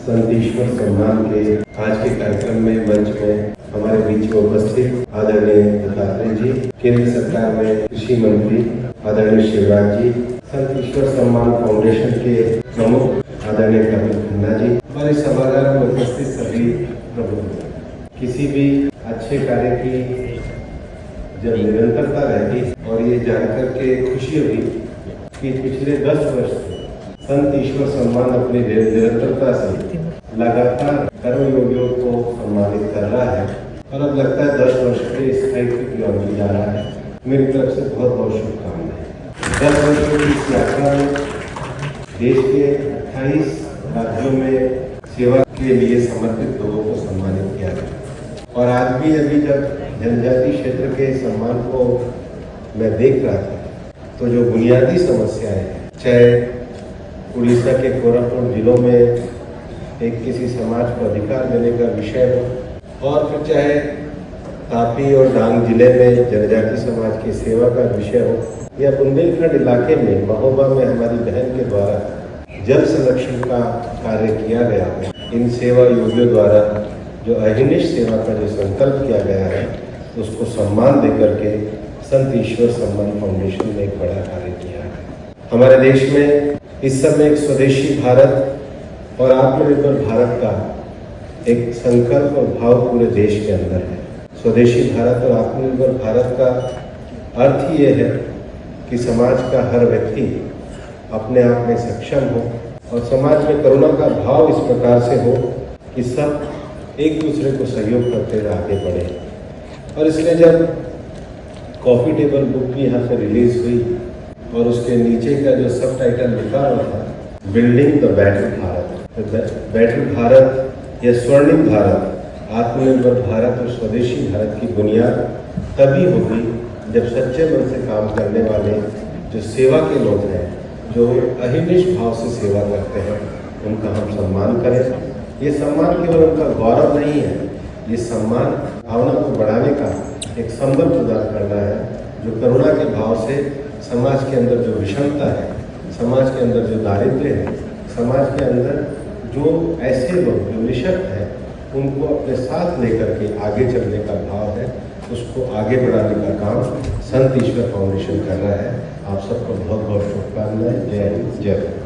संत ईश्वर सम्मान के आज के कार्यक्रम में मंच में हमारे बीच में उपस्थित आदरणीय दत्तात्रेय जी, केंद्र सरकार में कृषि मंत्री आदरणीय शिवराज जी, संत ईश्वर सम्मान फाउंडेशन के प्रमुख आदरणीय कपिल खन्ना जी, हमारे सभागार में उपस्थित सभी प्रमुख। किसी भी अच्छे कार्य की जब निरंतरता रहती और ये जानकर के खुशी हुई कि पिछले 10 वर्ष से संत ईश्वर सम्मान अपनी निरंतरता से लगातार कर्मयोगियों को सम्मानित कर रहा है और अब लगता है 10 वर्ष के स्थायित्व की ओर भी जा रहा है। मेरी तरफ से बहुत बहुत शुभकामनाएं। 10 वर्षों की इस यात्रा में देश के 28 राज्यों में सेवा के लिए समर्पित लोगों को सम्मानित किया गया और आज भी अभी जब जनजातीय क्षेत्र के सम्मान को मैं देख रहा था तो जो बुनियादी समस्याएं हैं, चाहे उड़ीसा के कोरापुट जिलों में एक किसी समाज को अधिकार देने का विषय हो और फिर चाहे तापी और डांग जिले में जनजातीय समाज की सेवा का विषय हो या बुंदेलखंड इलाके में महोबा में हमारी बहन के द्वारा जल संरक्षण का कार्य किया गया है। इन सेवा योगियों द्वारा जो अहिर्निश सेवा का जो संकल्प किया गया है उसको सम्मान देकर के संत ईश्वर सम्मान फाउंडेशन ने एक बड़ा कार्य किया है। हमारे देश में इस समय एक स्वदेशी भारत और आत्मनिर्भर भारत का एक संकल्प और भाव पूरे देश के अंदर है। स्वदेशी भारत और आत्मनिर्भर भारत का अर्थ ही ये है कि समाज का हर व्यक्ति अपने आप में सक्षम हो और समाज में करुणा का भाव इस प्रकार से हो कि सब एक दूसरे को सहयोग करते हुए आगे बढ़े। और इसलिए जब कॉफी टेबल बुक भी यहाँ से रिलीज हुई और उसके नीचे का जो सब टाइटल लिखा हुआ था, building the better Bharat, better Bharat या स्वर्णिम भारत, आत्मनिर्भर भारत और स्वदेशी भारत की बुनियाद तभी होगी जब सच्चे मन से काम करने वाले जो सेवा के लोग हैं, जो अहिर्निश भाव से सेवा करते हैं, उनका हम सम्मान करें। ये सम्मान केवल उनका गौरव नहीं है, ये सम्मान भावना को बढ़ाने का एक संबल प्रदान करना है जो करुणा के भाव से समाज के अंदर जो विषमता है, समाज के अंदर जो दारिद्र्य है, समाज के अंदर जो ऐसे लोग जो निशक्त हैं उनको अपने साथ लेकर के आगे चलने का भाव है, उसको आगे बढ़ाने का काम संत ईश्वर फाउंडेशन कर रहा है। आप सबको बहुत बहुत शुभकामनाएं। जय हिंद, जय भारत।